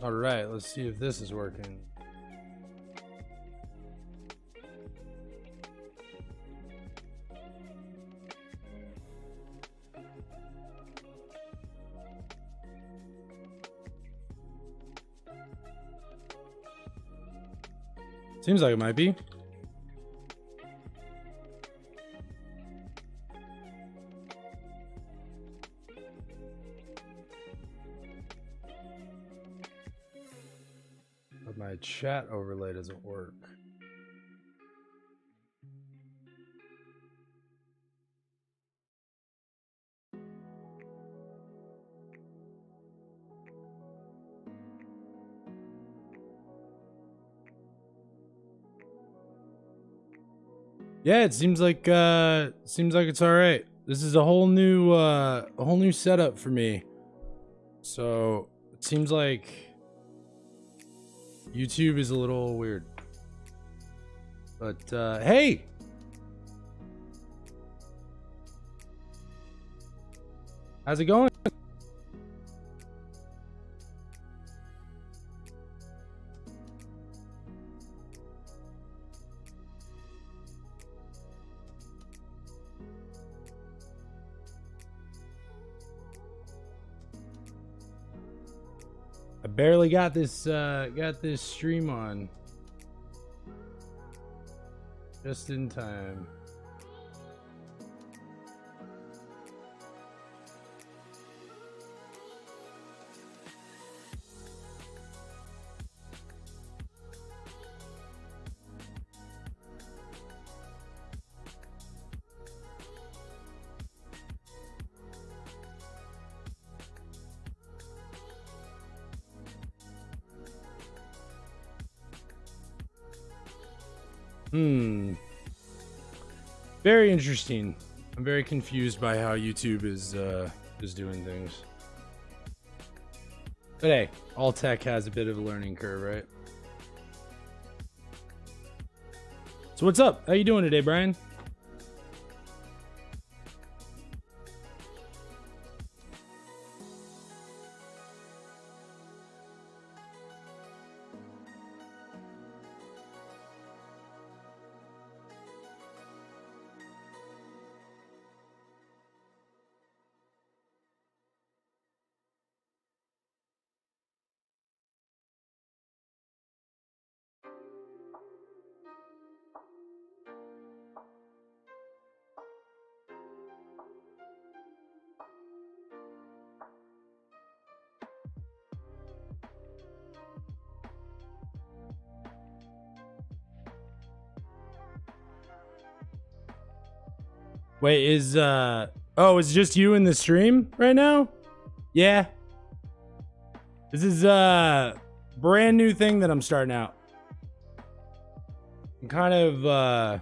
All right, let's see if this is working. Seems like it might be. But my chat overlay doesn't work. Yeah, it seems like it's all right. This is a whole new setup for me. So it seems like YouTube is a little weird. But hey, how's it going? I barely got this stream on just in time. Very interesting. I'm very confused by how YouTube is doing things. But hey, all tech has a bit of a learning curve, right? So what's up? How you doing today, Brian? Wait, is it's just you in the stream right now? Yeah. This is a brand new thing that I'm starting out. I'm kind of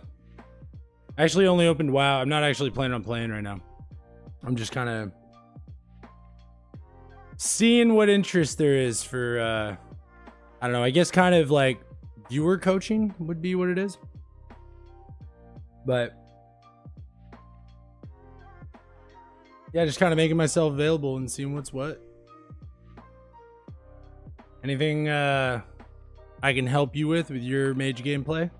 actually only opened WoW. I'm not actually planning on playing right now. I'm just kind of seeing what interest there is for I don't know, I guess kind of like viewer coaching would be what it is. But yeah, just kind of making myself available and seeing what's what. Anything I can help you with your mage gameplay?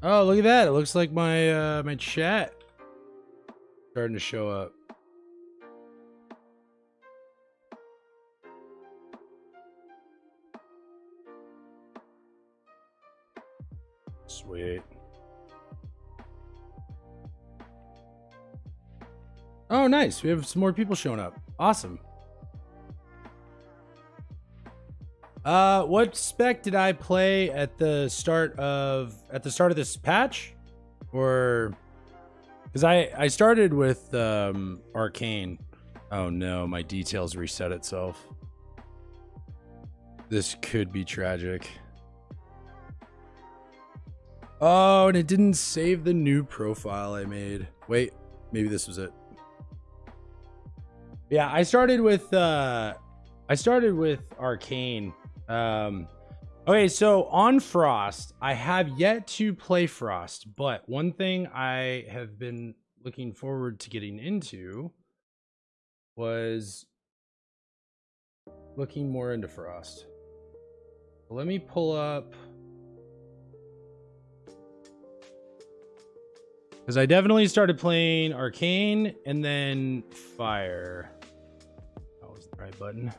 Oh, look at that. It looks like my my chat starting to show up. Sweet. Oh, nice. We have some more people showing up. Awesome. What spec did I play at the start of this patch? Or because I started with Arcane. Oh no, my details reset itself. This could be tragic. Oh, and it didn't save the new profile I made. Wait, maybe this was it. Yeah, I started with Arcane. Okay, so on Frost, I have yet to play Frost, but one thing I have been looking forward to getting into was looking more into Frost. Let me pull up, because I definitely started playing Arcane and then Fire. That was the right button.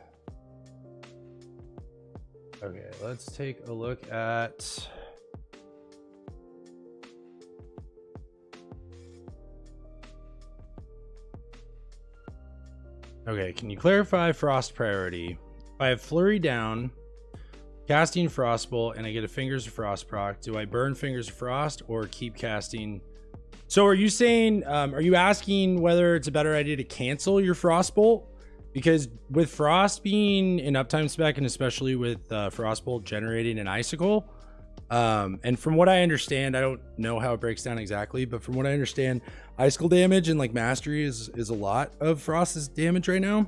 Okay, let's take a look at... Okay, can you clarify Frost priority? If I have Flurry down, casting Frostbolt, and I get a Fingers of Frost proc, do I burn Fingers of Frost or keep casting? So are you saying, are you asking whether it's a better idea to cancel your Frostbolt? Because with Frost being an uptime spec, and especially with Frostbolt generating an Icicle, and from what I understand, I don't know how it breaks down exactly, but from what I understand, Icicle damage and like Mastery is a lot of Frost's damage right now.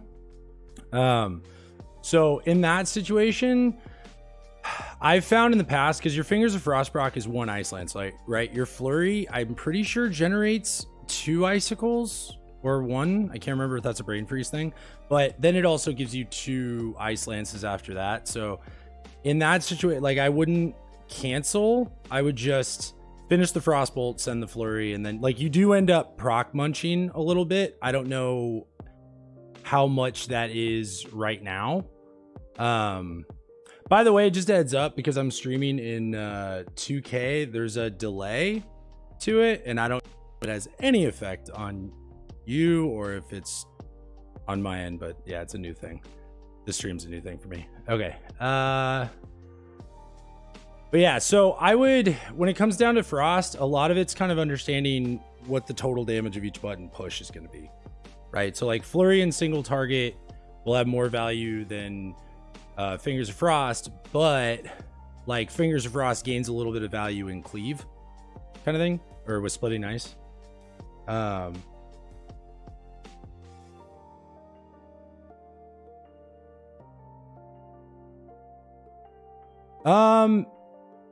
So in that situation, I've found in the past, because your Fingers of Frost proc is 1 Ice Lance, like, right? Your Flurry, I'm pretty sure, generates 2 Icicles. Or 1, I can't remember if that's a Brain Freeze thing, but then it also gives you 2 Ice Lances after that. So in that situation, like, I wouldn't cancel. I would just finish the Frostbolt, send the Flurry, and then like you do end up proc munching a little bit. I don't know how much that is right now. By the way, just a heads up, because I'm streaming in 2K, there's a delay to it, and I don't know if it has any effect on you or if it's on my end, but yeah, it's a new thing. This stream's a new thing for me. Okay. But yeah, so I would, when it comes down to Frost, a lot of it's kind of understanding what the total damage of each button push is going to be, right? So like Flurry and single target will have more value than Fingers of Frost, but like Fingers of Frost gains a little bit of value in cleave kind of thing, or with splitting ice.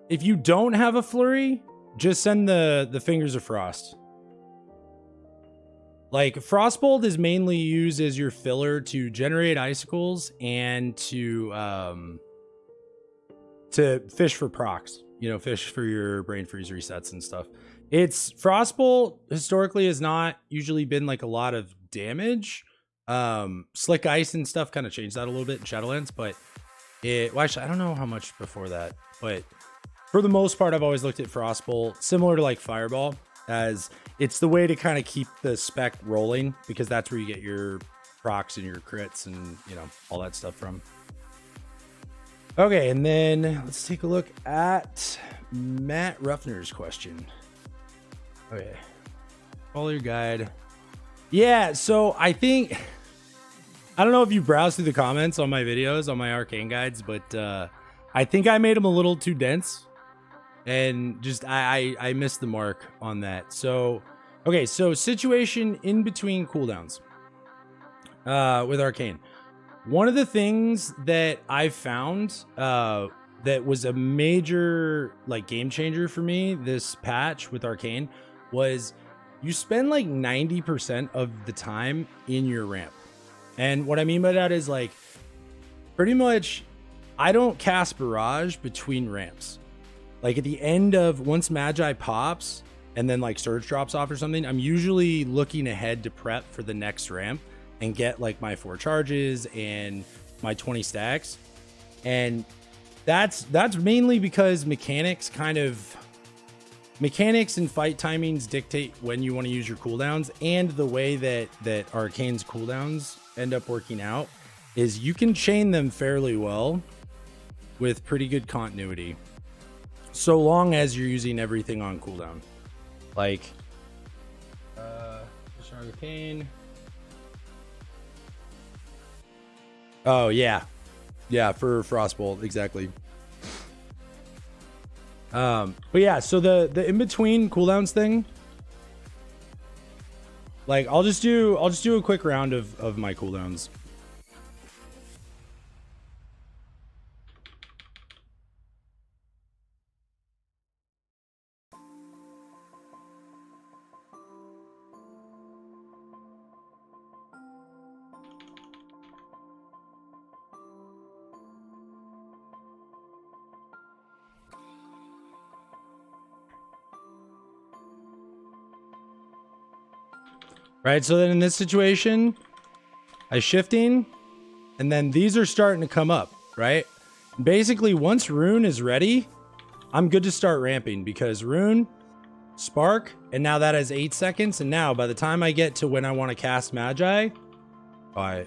If you don't have a Flurry, just send the Fingers of Frost. Like, Frostbolt is mainly used as your filler to generate Icicles and to fish for procs. You know, fish for your Brain Freeze resets and stuff. It's Frostbolt historically has not usually been like a lot of damage. Slick Ice and stuff kind of changed that a little bit in Shadowlands, but well, actually, I don't know how much before that, but for the most part, I've always looked at Frostbolt similar to like Fireball, as it's the way to kind of keep the spec rolling, because that's where you get your procs and your crits and, you know, all that stuff from. Okay, and then let's take a look at Matt Ruffner's question. Okay, follow your guide. Yeah, so I think... I don't know if you browse through the comments on my videos, on my Arcane guides, but I think I made them a little too dense, and just I missed the mark on that. So, okay, so situation in between cooldowns with Arcane. One of the things that I found that was a major like game changer for me this patch with Arcane was you spend like 90% of the time in your ramp. And what I mean by that is, like, pretty much I don't cast Barrage between ramps. Like at the end of once Magi pops and then like Surge drops off or something, I'm usually looking ahead to prep for the next ramp and get like my 4 charges and my 20 stacks. And that's mainly because mechanics and fight timings dictate when you want to use your cooldowns, and the way that Arcane's cooldowns end up working out is you can chain them fairly well with pretty good continuity, so long as you're using everything on cooldown. Like Arcane. Oh yeah, for Frostbolt, exactly. But yeah, so the in between cooldowns thing, like I'll just do a quick round of my cooldowns. right? So then in this situation, I shifting, and then these are starting to come up, right? Basically, once Rune is ready, I'm good to start ramping because Rune, Spark, and now that has 8 seconds. And now by the time I get to when I want to cast Magi, oh,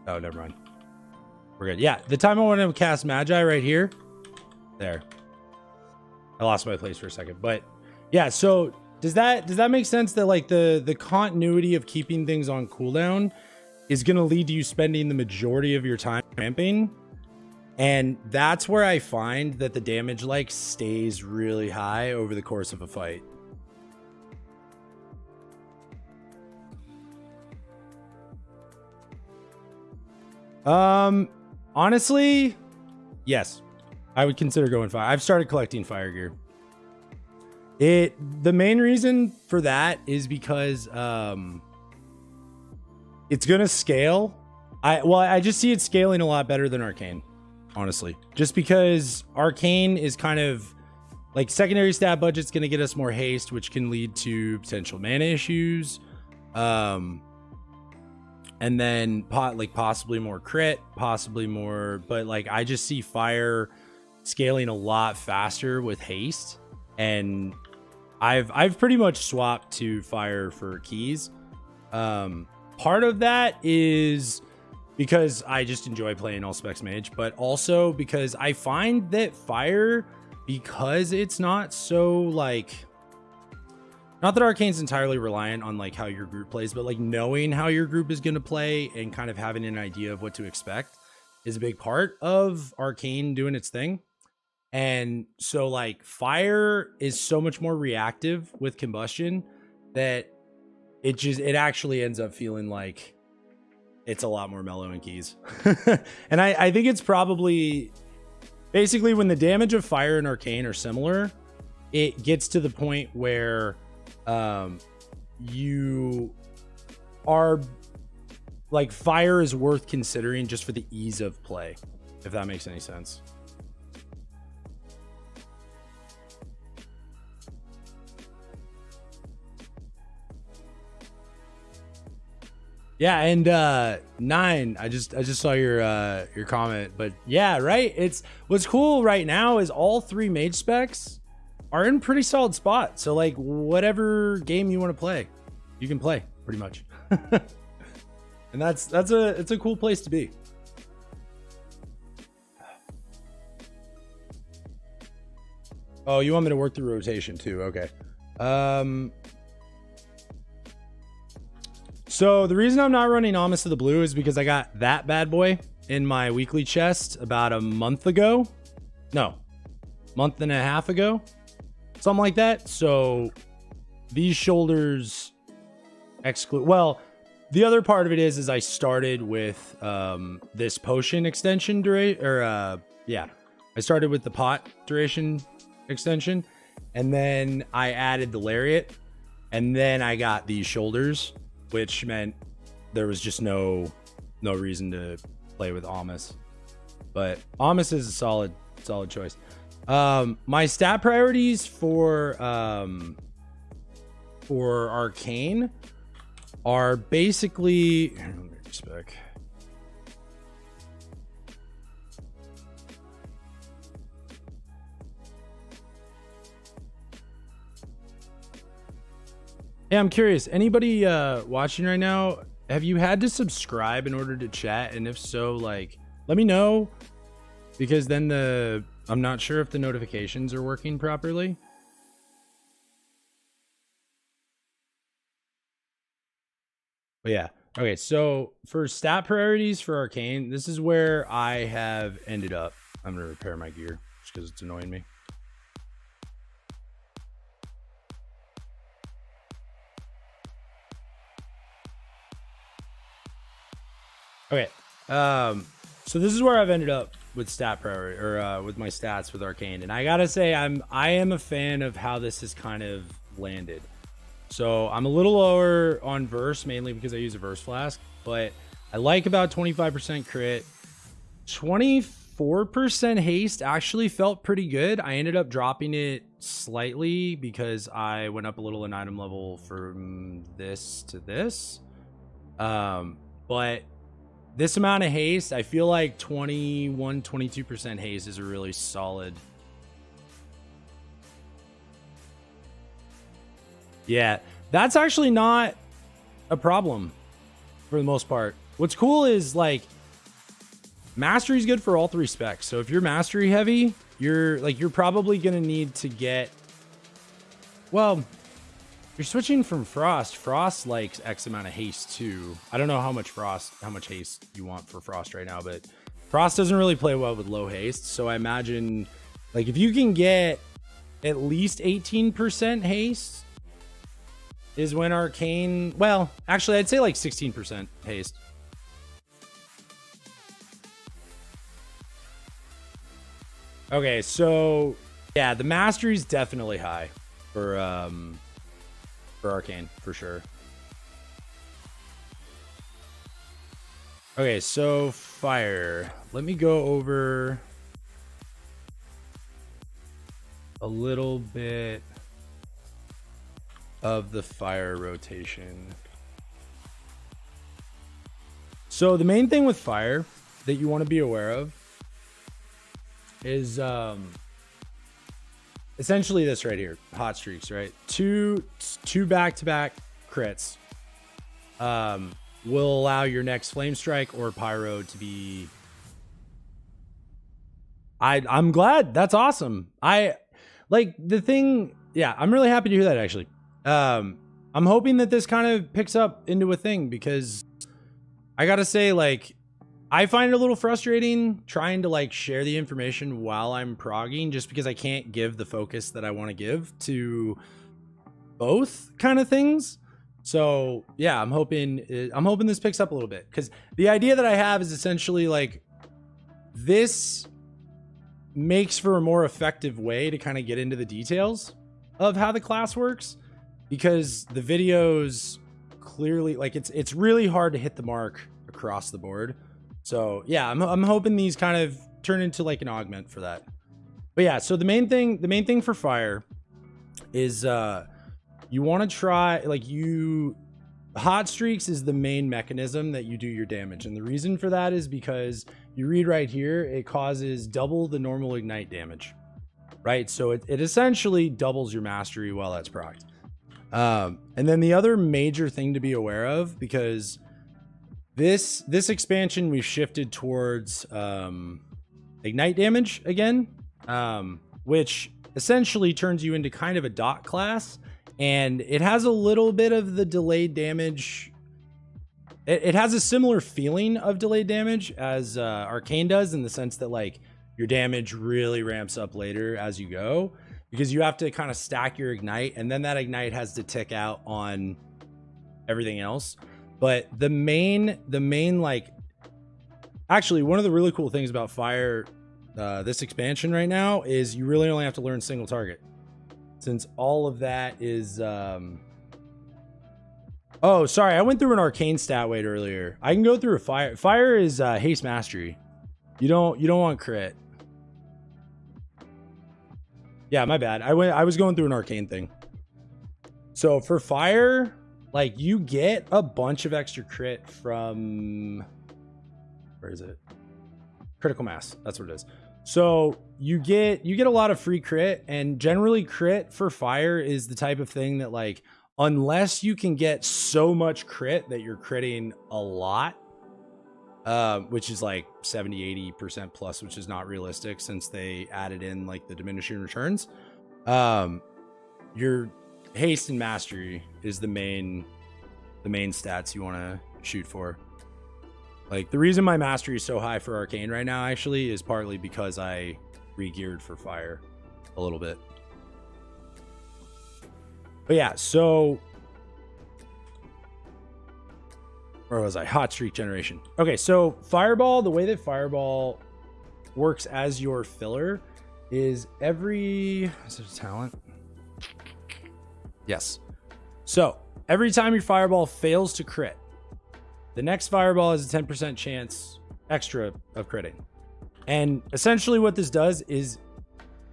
never mind. We're good. Yeah, the time I want to cast Magi right here, there. I lost my place for a second, but yeah. So does that make sense that like the continuity of keeping things on cooldown is going to lead to you spending the majority of your time ramping? And that's where I find that the damage like stays really high over the course of a fight. Honestly, yes, I would consider going fire. I've started collecting fire gear. The main reason for that is because it's gonna scale. I just see it scaling a lot better than Arcane, honestly. Just because Arcane is kind of like secondary stat budget's gonna get us more haste, which can lead to potential mana issues. And then possibly more crit, possibly more, but like I just see fire scaling a lot faster with haste, and I've pretty much swapped to fire for keys. Part of that is because I just enjoy playing all specs mage, but also because I find that fire, because it's not so like, not that Arcane's entirely reliant on like how your group plays, but like knowing how your group is going to play and kind of having an idea of what to expect is a big part of Arcane doing its thing. And so like fire is so much more reactive with combustion that it actually ends up feeling like it's a lot more mellow in keys. And I think it's probably basically when the damage of fire and Arcane are similar, it gets to the point where you are like fire is worth considering just for the ease of play, if that makes any sense. Yeah, and 9, I just saw your comment, but yeah, right. It's what's cool right now is all 3 mage specs are in pretty solid spot. So like whatever game you want to play, you can play pretty much. And it's a cool place to be. Oh, you want me to work through rotation too? Okay. So the reason I'm not running Amos of the Blue is because I got that bad boy in my weekly chest about a month ago. No, month and a half ago. Something like that. So these shoulders exclude. Well, the other part of it is I started with this potion extension duration, or I started with the pot duration extension, and then I added the lariat, and then I got these shoulders, which meant there was just no reason to play with Amos. But Amos is a solid choice. My stat priorities for Arcane are basically, let me respec. Yeah, I'm curious. Anybody watching right now, have you had to subscribe in order to chat? And if so, like, let me know, because then I'm not sure if the notifications are working properly. But yeah. Okay, so for stat priorities for Arcane, this is where I have ended up. I'm going to repair my gear just because it's annoying me. Okay, so this is where I've ended up with stat priority, or with my stats with Arcane, and I gotta say I am a fan of how this has kind of landed. So I'm a little lower on verse, mainly because I use a verse flask, but I like about 25% crit, 24% 4% haste actually felt pretty good. I ended up dropping it slightly because I went up a little in item level from this to this. But this amount of haste, I feel like 22% haste is a really solid. Yeah, that's actually not a problem for the most part. What's cool is like mastery is good for all 3 specs. So if you're mastery heavy, you're probably going to need to get, well, you're switching from frost. Frost likes X amount of haste too. I don't know how much haste you want for frost right now, but frost doesn't really play well with low haste. So I imagine like if you can get at least 18% haste is when arcane, well, actually I'd say like 16% haste. Okay, so yeah, the mastery is definitely high for arcane for sure. Okay, so fire. Let me go over a little bit of the fire rotation. So the main thing with fire that you want to be aware of is essentially this right here, hot streaks, right? Two back-to-back crits will allow your next flame strike or pyro to be. I'm glad. That's awesome. I like the thing. Yeah, I'm really happy to hear that actually. I'm hoping that this kind of picks up into a thing because I gotta say, like, I find it a little frustrating trying to like share the information while I'm progging just because I can't give the focus that I want to give to both kind of things. So yeah, I'm hoping this picks up a little bit because the idea that I have is essentially like this makes for a more effective way to kind of get into the details of how the class works, because the videos clearly, like, it's really hard to hit the mark across the board. So yeah, I'm hoping these kind of turn into like an augment for that. But yeah, so the main thing for fire is you want to try, like, hot streaks is the main mechanism that you do your damage, and the reason for that is because you read right here, it causes double the normal ignite damage, right? So it essentially doubles your mastery while that's procced. And then the other major thing to be aware of, because this expansion we've shifted towards ignite damage again, which essentially turns you into kind of a dot class, and it has a little bit of the delayed damage. It has a similar feeling of delayed damage as arcane does, in the sense that like your damage really ramps up later as you go, because you have to kind of stack your ignite, and then that ignite has to tick out on everything else. But the main like, actually one of the really cool things about fire this expansion right now is you really only have to learn single target, since all of that is oh, sorry, I went through an arcane stat weight earlier. I can go through a fire. Fire is haste mastery. You don't want crit. Yeah, my bad. I was going through an arcane thing. So for fire, like, you get a bunch of extra crit from, where is it? Critical mass. That's what it is. So you get a lot of free crit, and generally crit for fire is the type of thing that, like, unless you can get so much crit that you're critting a lot, which is like 70-80% plus, which is not realistic since they added in like the diminishing returns, your haste and mastery is the main stats you want to shoot for. Like, the reason my mastery is so high for arcane right now actually is partly because I re-geared for fire a little bit. But yeah, so where was I? Hot streak generation. Okay, so fireball, the way that fireball works as your filler is is it a talent? Yes. So every time your fireball fails to crit, the next fireball has a 10% chance extra of critting. And essentially what this does is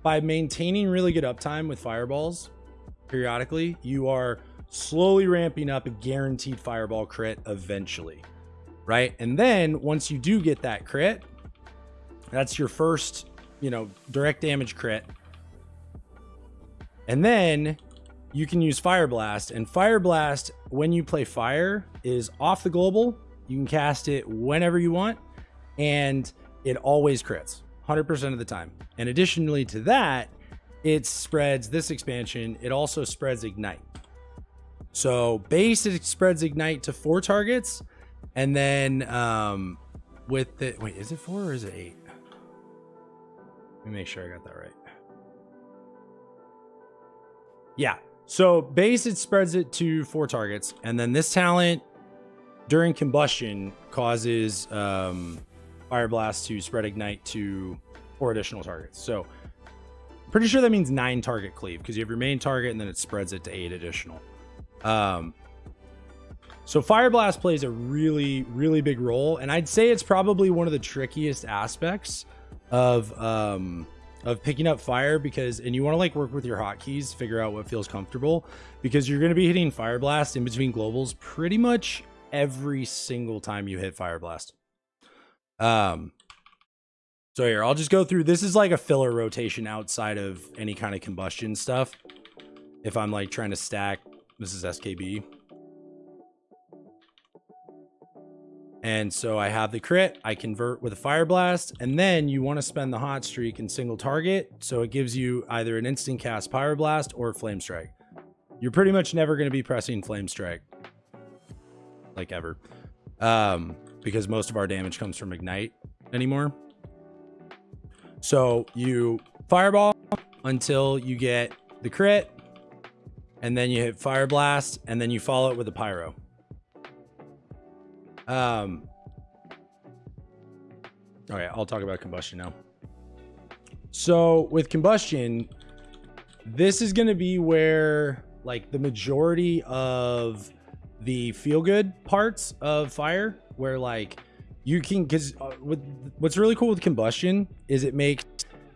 by maintaining really good uptime with fireballs periodically, you are slowly ramping up a guaranteed fireball crit eventually, right? And then once you do get that crit, that's your first, you know, direct damage crit. And then you can use Fire Blast, and Fire Blast, when you play fire, is off the global. You can cast it whenever you want, and it always crits 100% of the time. And additionally to that, it spreads this expansion. It also spreads Ignite. So base, it spreads Ignite to 4 targets. And then with the, wait, is it 4 or is it 8? Let me make sure I got that right. Yeah. So base, it spreads it to 4 targets. And then this talent during combustion causes Fire Blast to spread Ignite to 4 additional targets. So pretty sure that means 9 target cleave, because you have your main target and then it spreads it to 8 additional. So Fire Blast plays a really, really big role. And I'd say it's probably one of the trickiest aspects of picking up fire, because, and you want to like work with your hotkeys, figure out what feels comfortable, because you're going to be hitting Fire Blast in between globals pretty much every single time you hit Fire Blast. So here, I'll just go through. This is like a filler rotation outside of any kind of combustion stuff. If I'm like trying to stack, this is SKB. And so I have the crit, I convert with a Fire Blast, and then you want to spend the hot streak in single target. So it gives you either an instant cast Fire Blast or Flame Strike. You're pretty much never going to be pressing Flame Strike, like ever, because most of our damage comes from Ignite anymore. So you Fireball until you get the crit, and then you hit Fire Blast, and then you follow it with a Pyro. Okay, I'll talk about combustion now. So with combustion, this is going to be where like the majority of the feel good parts of fire, where like you can, because what's really cool with combustion is it makes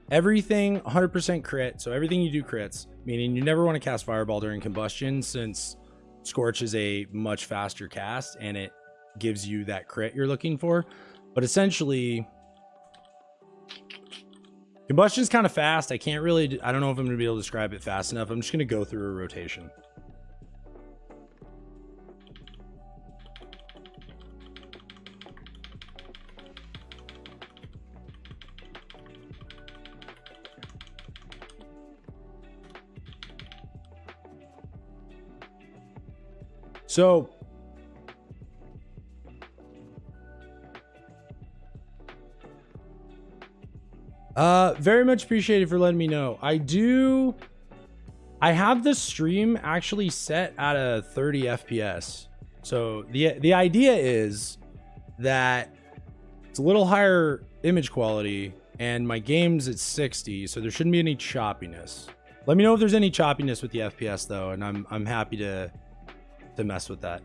everything 100% crit. So everything you do crits, meaning you never want to cast Fireball during combustion, since Scorch is a much faster cast and it gives you that crit you're looking for. But essentially, combustion is kind of fast. I can't really, I don't know if I'm going to be able to describe it fast enough. I'm just going to go through a rotation. So very much appreciated for letting me know. I have the stream actually set at a 30 FPS. So the idea is that it's a little higher image quality and my game's at 60, so there shouldn't be any choppiness. Let me know if there's any choppiness with the FPS though, and I'm happy to mess with that.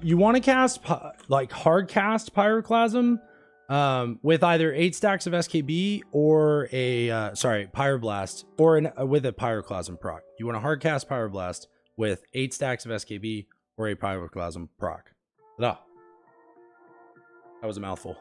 You want to cast like hard cast Pyroclasm with either 8 stacks of SKB or a Pyroblast, or with a Pyroclasm proc. You want to hard cast Pyroblast with 8 stacks of SKB or a Pyroclasm proc. That was a mouthful.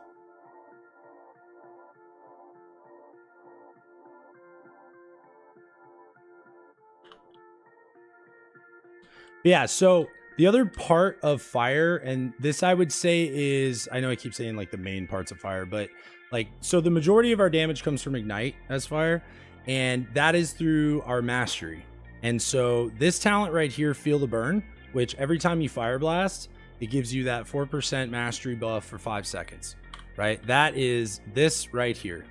Yeah, so the other part of fire, and this I would say is, I know I keep saying like the main parts of fire, but like, so the majority of our damage comes from Ignite as fire, and that is through our mastery. And so this talent right here, Feel the Burn, which every time you Fire Blast, it gives you that 4% mastery buff for 5 seconds, right? That is this right here.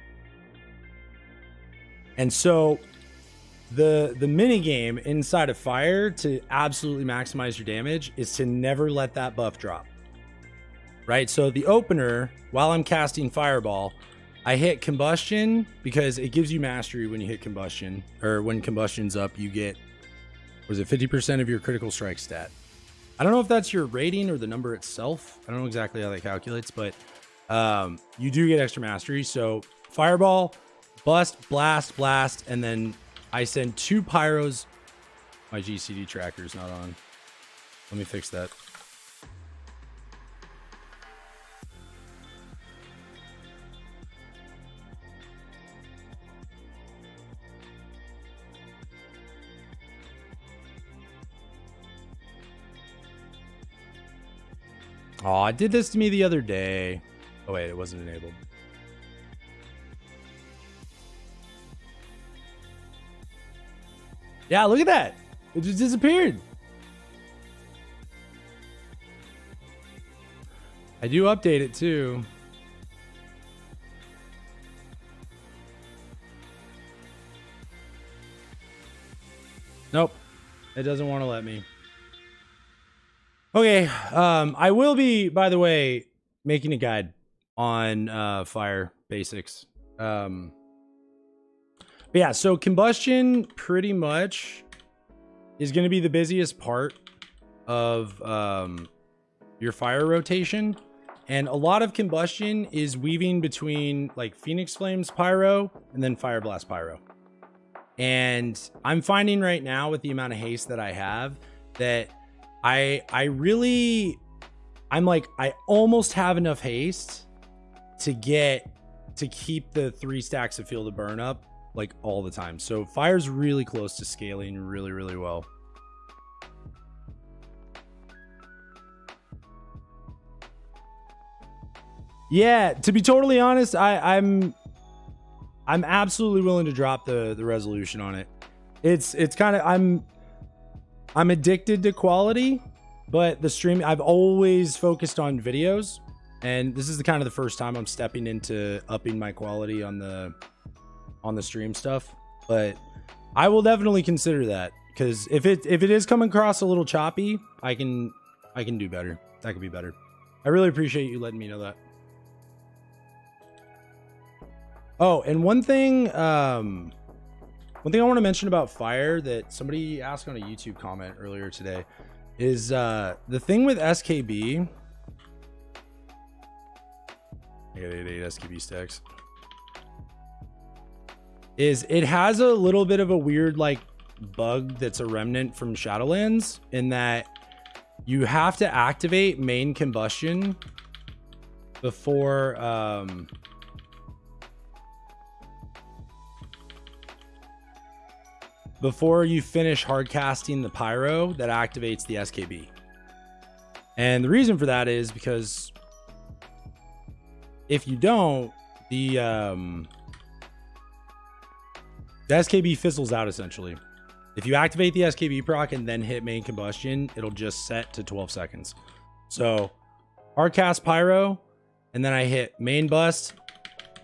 And so the mini game inside of fire to absolutely maximize your damage is to never let that buff drop, right? So the opener, while I'm casting Fireball, I hit Combustion because it gives you mastery when you hit Combustion, or when Combustion's up, you get, was it 50% of your critical strike stat? I don't know if that's your rating or the number itself. I don't know exactly how that calculates, but you do get extra mastery. So fireball, bust, blast, blast, and then I send 2 pyros. My GCD tracker is not on. Let me fix that. Oh, it did this to me the other day. Oh, wait, it wasn't enabled. Yeah, look at that. It just disappeared. I do update it too. Nope. It doesn't want to let me. Okay, I will be, by the way, making a guide on fire basics. But yeah, so combustion pretty much is going to be the busiest part of your fire rotation. And a lot of combustion is weaving between like Phoenix Flames Pyro and then Fire Blast Pyro. And I'm finding right now with the amount of haste that I have that I almost have enough haste to keep the 3 stacks of Field of Burn up like all the time. So fire's really close to scaling really, really well. Yeah, to be totally honest, I'm absolutely willing to drop the resolution on it. It's kind of, I'm addicted to quality, but the stream, I've always focused on videos, and this is the first time I'm stepping into upping my quality on the stream stuff. But I will definitely consider that, because if it is coming across a little choppy, I can do better. That could be better. I really appreciate you letting me know that. Oh, and one thing I want to mention about fire that somebody asked on a YouTube comment earlier today is the thing with SKB. I got 8 SKB stacks. Is it has a little bit of a weird like bug that's a remnant from Shadowlands, in that you have to activate main combustion before you finish hard casting the pyro that activates the SKB. And the reason for that is because if you don't, the SKB fizzles out essentially. If you activate the SKB proc and then hit main combustion, it'll just set to 12 seconds. So hard cast pyro, and then I hit main bust,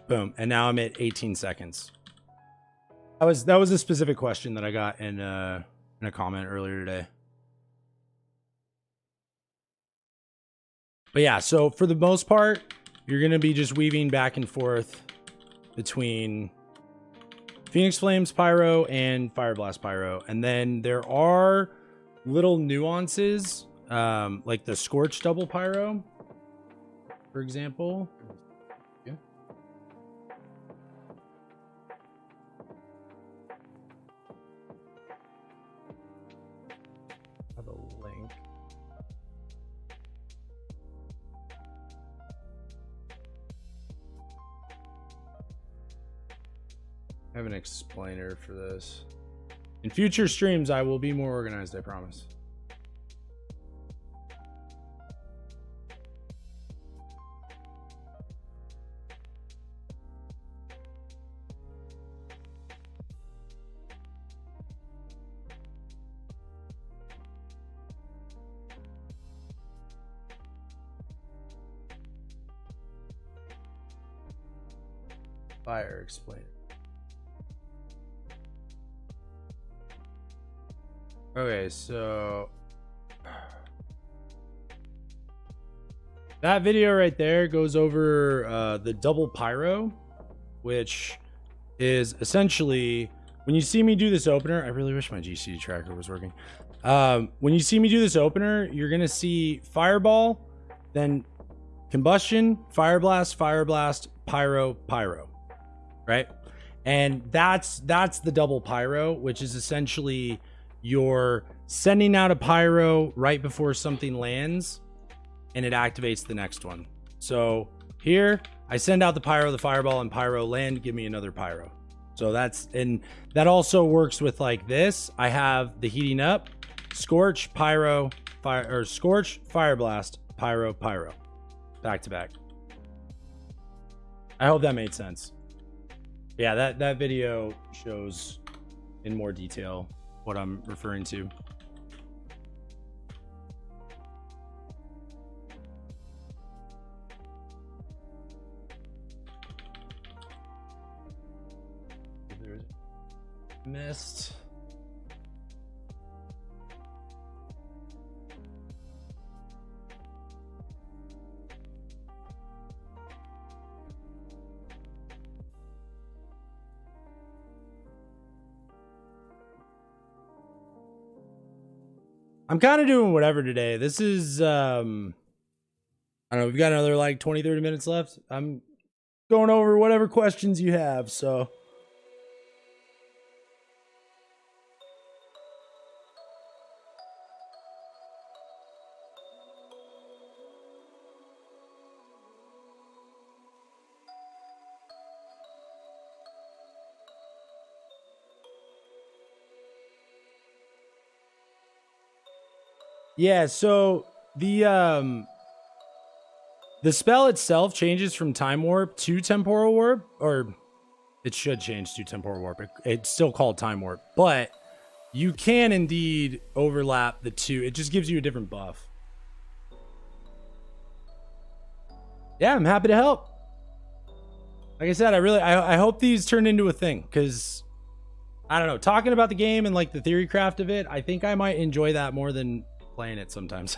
boom, and now I'm at 18 seconds. That was a specific question that I got in a comment earlier today. But yeah, so for the most part, you're going to be just weaving back and forth between Phoenix Flames Pyro and Fire Blast Pyro. And then there are little nuances, like the Scorch Double Pyro, for example. I have an explainer for this. In future streams, I will be more organized, I promise. Fire explainer. Okay, so that video right there goes over the double pyro, which is essentially when you see me do this opener. I really wish my GC tracker was working. When you see me do this opener, you're gonna see fireball, then combustion, fire blast, pyro, pyro, right? And that's the double pyro, which is essentially you're sending out a pyro right before something lands and it activates the next one. So here I send out the pyro, the fireball, and pyro land, give me another pyro. So and that also works with like this. I have the heating up, scorch, pyro, fire, or scorch, fire blast, pyro, pyro, back to back. I hope that made sense. Yeah, that video shows in more detail what I'm referring to. Missed. I'm kind of doing whatever today. This is I don't know, we've got another like 20-30 minutes left. I'm going over whatever questions you have, so yeah, so the spell itself changes from time warp to temporal warp, or it should change to temporal warp. It's still called time warp, but you can indeed overlap the two. It just gives you a different buff. Yeah, I'm happy to help. Like I said, I hope these turn into a thing, because I don't know, talking about the game and like the theory craft of it, I think I might enjoy that more than playing it sometimes.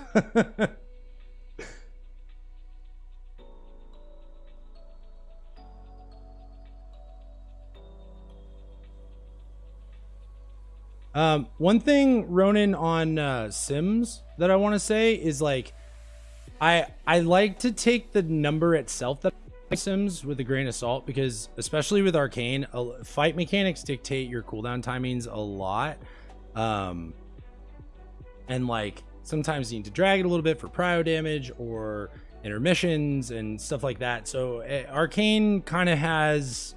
One thing, Ronan, on Sims that I want to say is like, I like to take the number itself that Sims with a grain of salt, because especially with Arcane, fight mechanics dictate your cooldown timings a lot. And like sometimes you need to drag it a little bit for prio damage or intermissions and stuff like that. So Arcane kind of has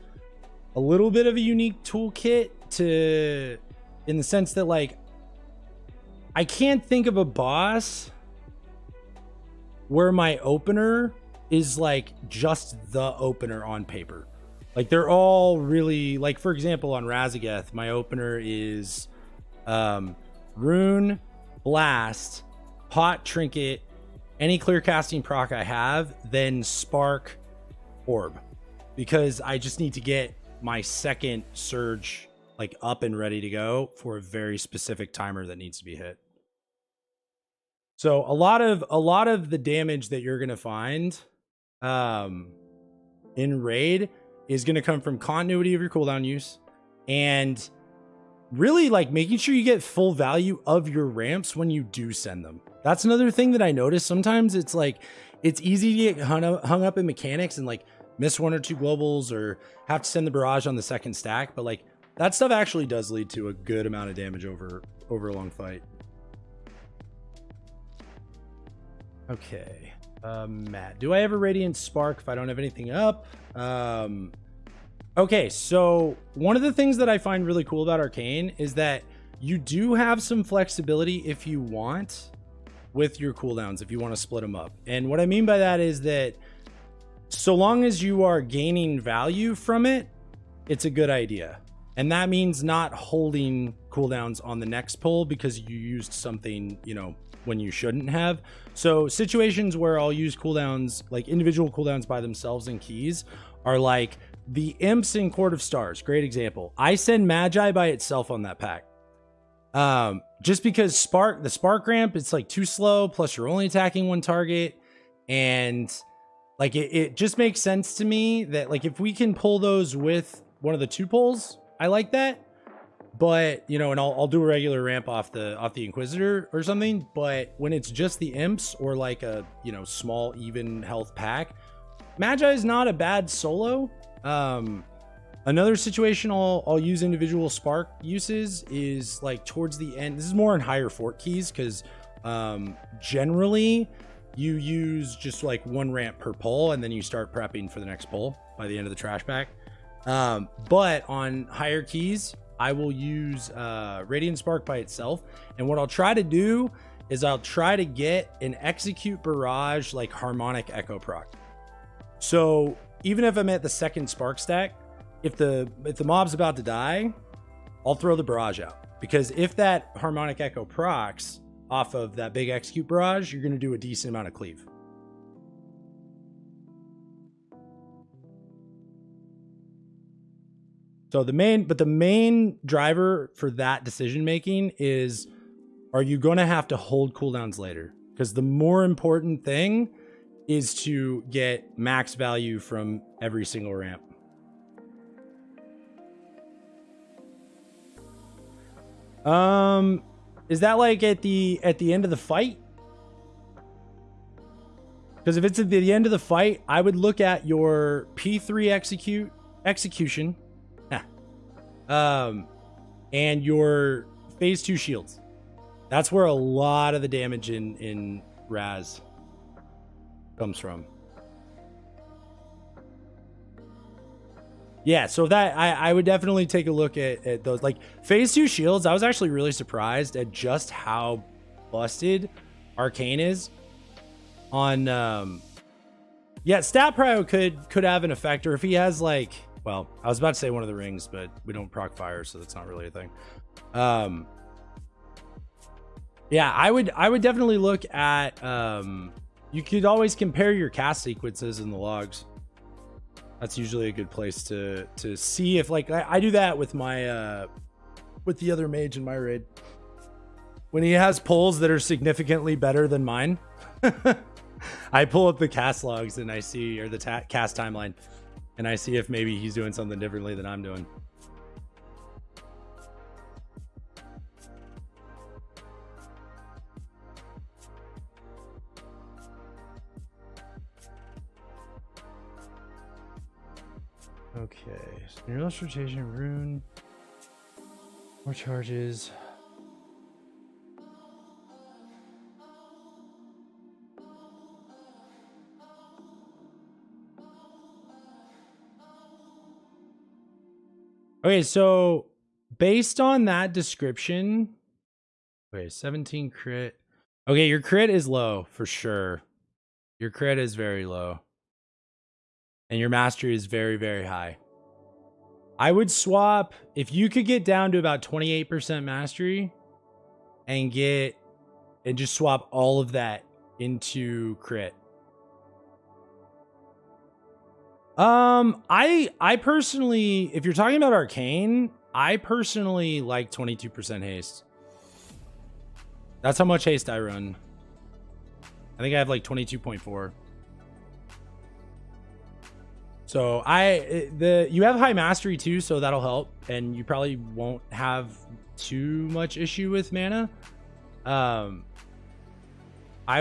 a little bit of a unique toolkit in the sense that like I can't think of a boss where my opener is like just the opener on paper. Like they're all really, like for example on Razageth, my opener is Rune, Blast, Pot, Trinket, any clear casting proc I have, then Spark, Orb, because I just need to get my second surge like up and ready to go for a very specific timer that needs to be hit. So a lot of the damage that you're gonna find in raid is gonna come from continuity of your cooldown use, and really like making sure you get full value of your ramps when you do send them. That's another thing that I noticed. Sometimes it's like, it's easy to get hung up in mechanics and like miss one or two globals or have to send the barrage on the second stack. But like that stuff actually does lead to a good amount of damage over a long fight. Okay. Matt, do I have a Radiant Spark if I don't have anything up? Okay, so one of the things that I find really cool about Arcane is that you do have some flexibility if you want with your cooldowns, if you want to split them up. And what I mean by that is that so long as you are gaining value from it, it's a good idea. And that means not holding cooldowns on the next pull because you used something, you know, when you shouldn't have. So situations where I'll use cooldowns, like individual cooldowns by themselves in keys, are like the Imps in Court of Stars. Great example. I send Magi by itself on that pack. Just because the Spark ramp, it's like too slow, plus you're only attacking one target. And like it just makes sense to me that like if we can pull those with one of the two pulls, I like that. But you know, and I'll do a regular ramp off the Inquisitor or something. But when it's just the imps or like a, you know, small even health pack, Magi is not a bad solo. Another situation I'll use individual spark uses is like towards the end. This is more in higher fort keys because generally you use just like one ramp per pull and then you start prepping for the next pull by the end of the trash pack. But on higher keys, I will use Radiant Spark by itself. And what I'll try to do is I'll try to get an Execute Barrage like Harmonic Echo proc. So even if I'm at the second spark stack, if the mob's about to die, I'll throw the barrage out, because if that Harmonic Echo procs off of that big Execute Barrage, you're going to do a decent amount of cleave. So the main driver for that decision making is, are you going to have to hold cooldowns later? Because the more important thing is to get max value from every single ramp. Is that like at the end of the fight? Because if it's at the end of the fight, I would look at your P3 execution, and your phase 2 shields. That's where a lot of the damage in Raz comes from. Yeah, so that I would definitely take a look at those. Like phase 2 shields, I was actually really surprised at just how busted Arcane is on yeah, stat prio could have an effect, or if he has like, well, I was about to say one of the rings, but we don't proc fire, so that's not really a thing. Yeah, I would definitely look at you could always compare your cast sequences in the logs. That's usually a good place to see if, like, I do that with my with the other mage in my raid. When he has pulls that are significantly better than mine, I pull up the cast logs and I see, or the cast timeline, and I see if maybe he's doing something differently than I'm doing. Okay, so nearest rotation rune, more charges. Okay, so based on that description, okay, 17 crit. Okay, your crit is low for sure. Your crit is very low. And your mastery is very, very high. I would swap, if you could get down to about 28% mastery and just swap all of that into crit. I personally, if you're talking about Arcane, I personally like 22% haste. That's how much haste I run. I think I have like 22.4. So you have high mastery too, so that'll help, and you probably won't have too much issue with mana. I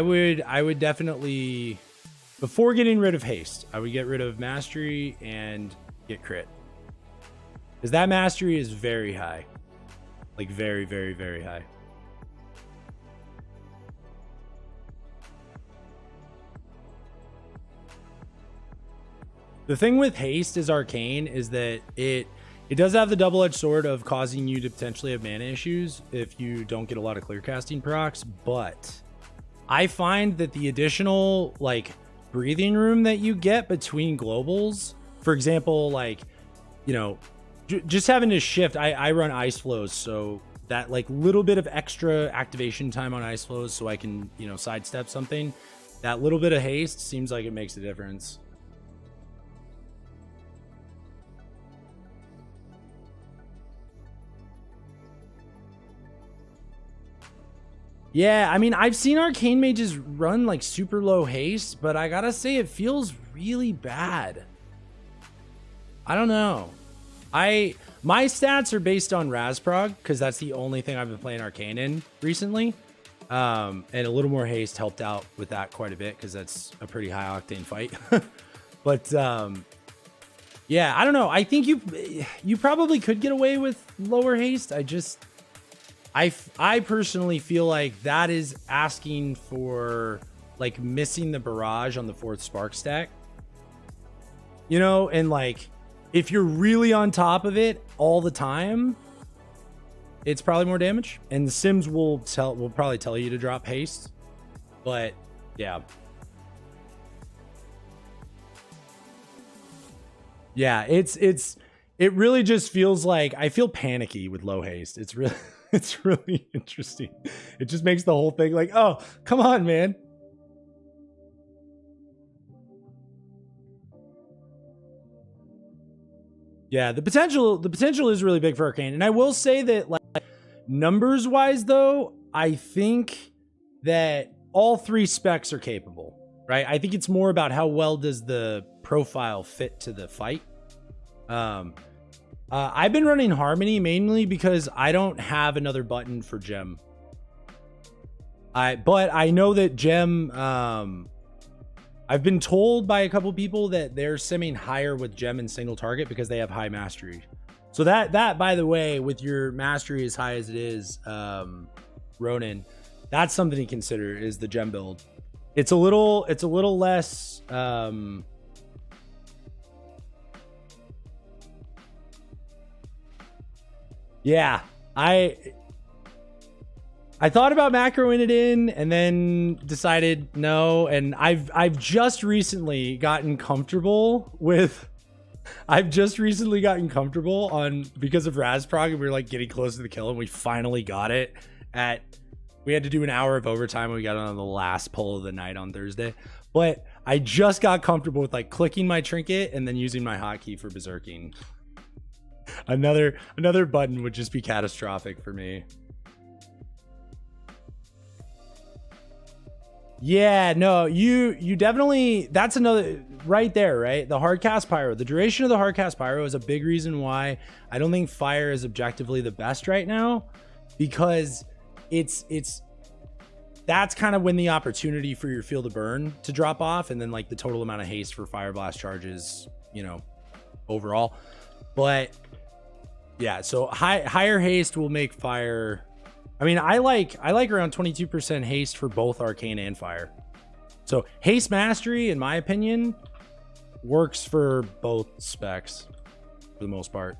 would definitely, before getting rid of haste, I would get rid of mastery and get crit, because that mastery is very high, like very, very, very high. The thing with haste is Arcane is that it does have the double-edged sword of causing you to potentially have mana issues if you don't get a lot of clear casting procs, but I find that the additional like breathing room that you get between globals, for example, like, you know, just having to shift, I run ice flows, so that like little bit of extra activation time on ice flows so I can, you know, sidestep something, that little bit of haste seems like it makes a difference. Yeah, I mean, I've seen Arcane Mages run like super low haste, but I gotta say it feels really bad. I don't know. My stats are based on Razprog because that's the only thing I've been playing Arcane in recently. And a little more haste helped out with that quite a bit because that's a pretty high octane fight. But yeah, I don't know. I think you probably could get away with lower haste. I personally feel like that is asking for like missing the barrage on the 4th spark stack. You know, and like if you're really on top of it all the time, it's probably more damage. And the sims will probably tell you to drop haste. But yeah. Yeah, it really just feels like I feel panicky with low haste. It's really interesting. It just makes the whole thing like, oh, come on, man. Yeah, the potential is really big for Arcane. And I will say that like numbers wise though, I think that all 3 specs are capable, right? I think it's more about how well does the profile fit to the fight. I've been running Harmony mainly because I don't have another button for Gem. But I know that Gem, I've been told by a couple people that they're simming higher with Gem and single target because they have high mastery. So that by the way, with your mastery as high as it is, Ronin, that's something to consider is the Gem build. It's a little less, yeah, I thought about macroing it in and then decided no. And I've just recently gotten comfortable with, because of Razprog, and we were like getting close to the kill and we finally got it we had to do an hour of overtime and we got it on the last pull of the night on Thursday. But I just got comfortable with like clicking my trinket and then using my hotkey for berserking. Another button would just be catastrophic for me. Yeah, no, you definitely, that's another right there, right? The hardcast pyro, the duration of the hardcast pyro is a big reason why I don't think fire is objectively the best right now, because that's kind of when the opportunity for your field of burn to drop off, and then like the total amount of haste for fire blast charges, you know, overall. But yeah, so higher haste will make fire. I mean, I like around 22% haste for both arcane and fire. So haste mastery, in my opinion, works for both specs for the most part.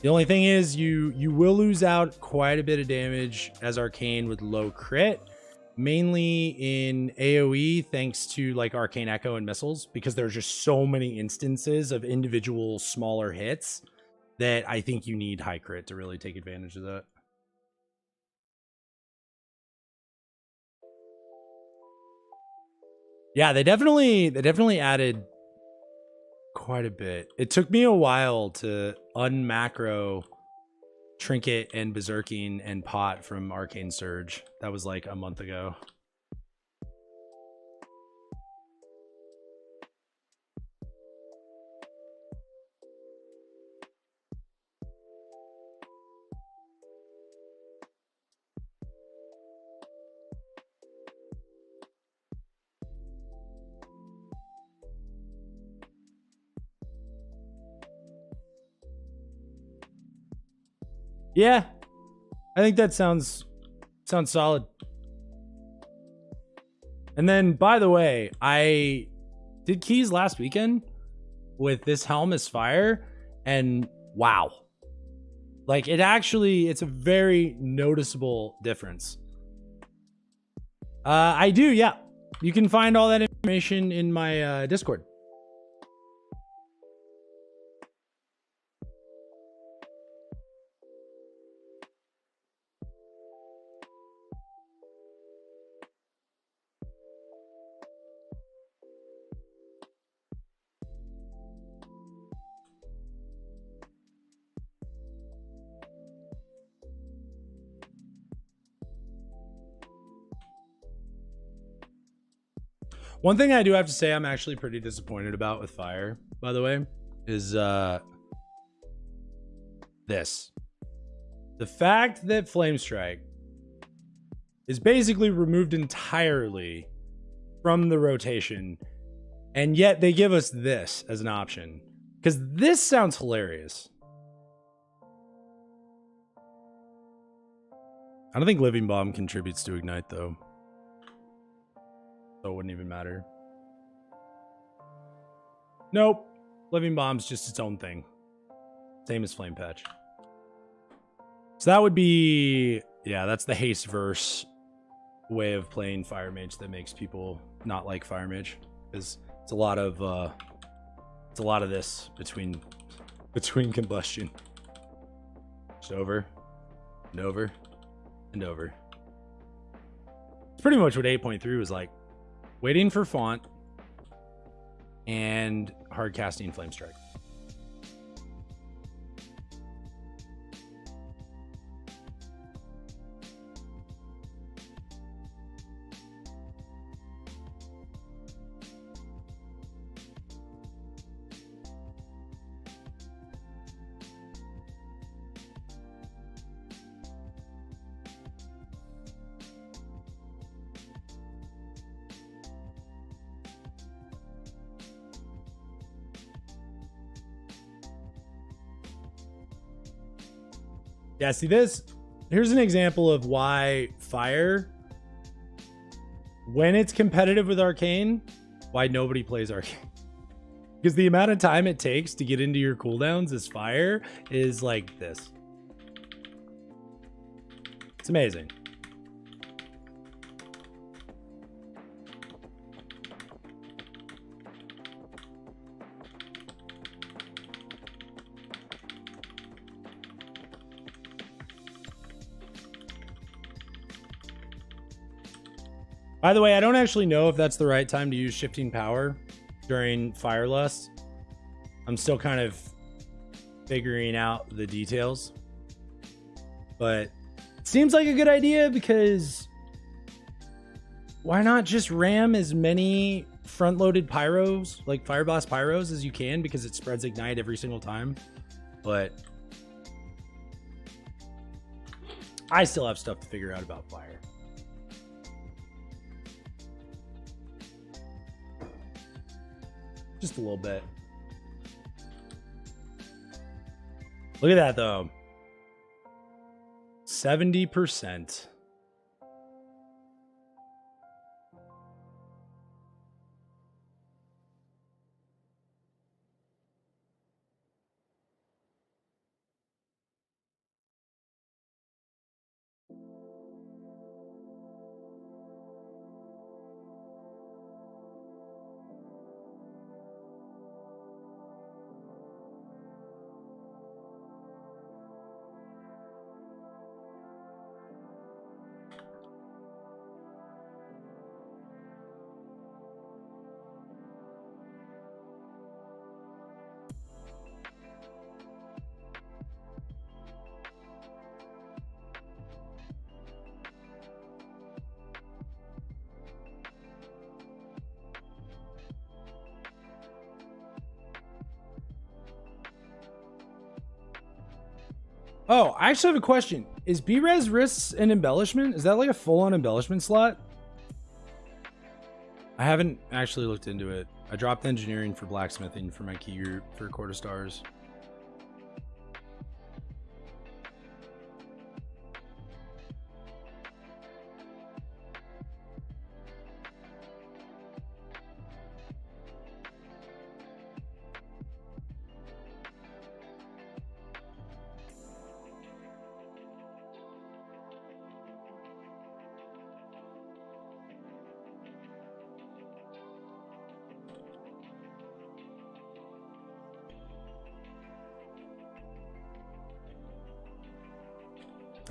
The only thing is you will lose out quite a bit of damage as arcane with low crit, mainly in AoE thanks to like arcane echo and missiles, because there's just so many instances of individual smaller hits that I think you need high crit to really take advantage of that. Yeah, they definitely added quite a bit. It took me a while to unmacro Trinket and Berserking and Pot from Arcane Surge. That was like a month ago. Yeah, I think that sounds solid. And then, by the way, I did keys last weekend with this helm as fire, and wow, like it's a very noticeable difference. I do, yeah. You can find all that information in my Discord. One thing I do have to say I'm actually pretty disappointed about with fire, by the way, is this. The fact that Flame Strike is basically removed entirely from the rotation, and yet they give us this as an option, because this sounds hilarious. I don't think Living Bomb contributes to Ignite, though. So it wouldn't even matter. Nope. Living Bomb's just its own thing. Same as Flame Patch. So that would be... yeah, that's the haste verse way of playing Fire Mage that makes people not like Fire Mage. Because it's a lot of this between combustion. Just over and over and over. It's pretty much what 8.3 was like. Waiting for font and hard casting Flame Strike. Yeah, see this? Here's an example of why Fire, when it's competitive with Arcane, why nobody plays Arcane. Because the amount of time it takes to get into your cooldowns as Fire is like this. It's amazing. By the way, I don't actually know if that's the right time to use Shifting Power during Fire Lust. I'm still kind of figuring out the details. But it seems like a good idea because why not just ram as many front-loaded pyros, like Fire Blast pyros, as you can, because it spreads Ignite every single time. But I still have stuff to figure out about Fire. Just a little bit. Look at that, though. 70%. Oh, I actually have a question. Is B-Res Risks an embellishment? Is that like a full-on embellishment slot? I haven't actually looked into it. I dropped engineering for blacksmithing for my key group for quarter stars.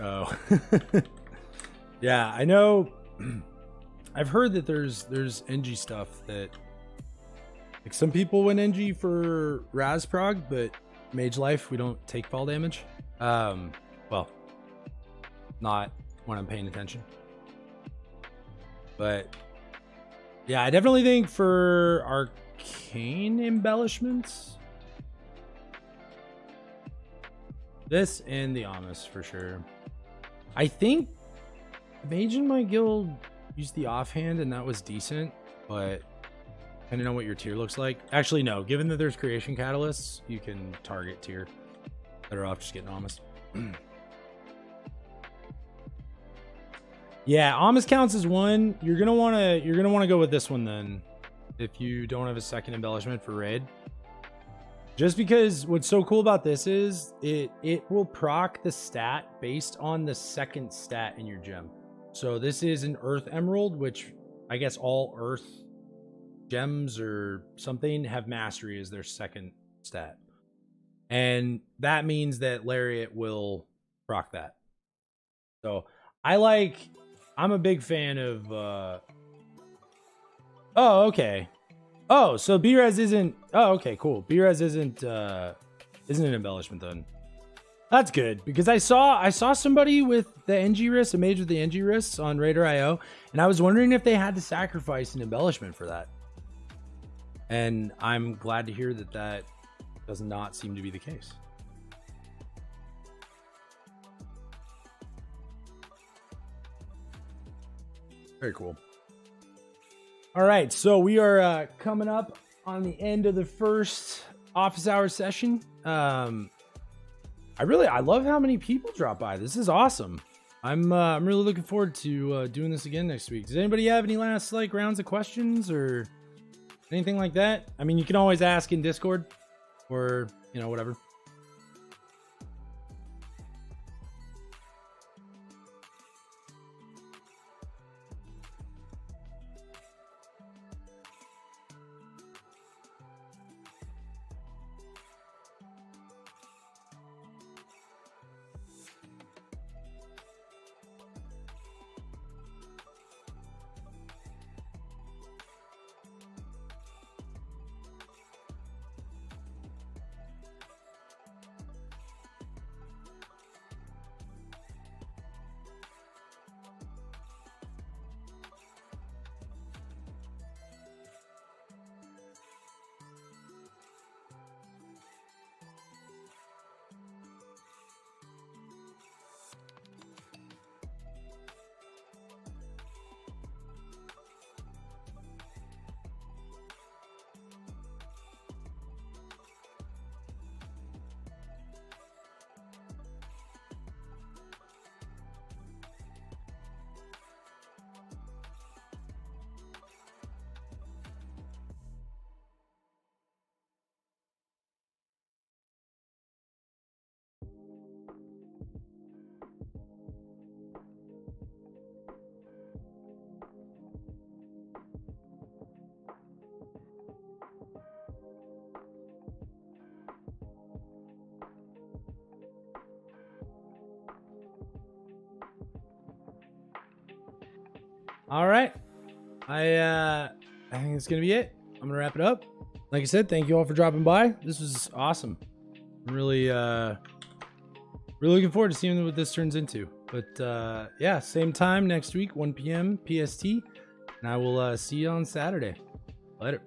Oh, yeah, I know. I've heard that there's NG stuff that, like, some people win NG for Raz Prog, but Mage Life, we don't take fall damage. Well, not when I'm paying attention. But yeah, I definitely think for Arcane embellishments, This and the Amos for sure. I think Mage in my guild used the offhand and that was decent, but depending on what your tier looks like. Actually, no. Given that there's creation catalysts, you can target tier. Better off just getting Amos. Yeah, Amos counts as one. You're gonna wanna go with this one then, if you don't have a second embellishment for raid. Just because what's so cool about this is it will proc the stat based on the second stat in your gem. So this is an Earth Emerald, which I guess all Earth gems or something have mastery as their second stat. And that means that Lariat will proc that. So I'm a big fan of oh, okay. Oh, so B-Res isn't... Oh, okay, cool. B-Res isn't an embellishment then. That's good, because I saw somebody with the NG wrists, a mage with the NG wrists on Raider.io, and I was wondering if they had to sacrifice an embellishment for that. And I'm glad to hear that that does not seem to be the case. Very cool. All right, so we are coming up on the end of the first office hours session. I love how many people drop by. This is awesome. I'm really looking forward to doing this again next week. Does anybody have any last rounds of questions or anything like that? I mean, you can always ask in Discord or whatever. All right. I think it's going to be it. I'm going to wrap it up. Like I said, thank you all for dropping by. This was awesome. I'm really looking forward to seeing what this turns into. But yeah, same time next week, 1 p.m. PST. And I will see you on Saturday. Later.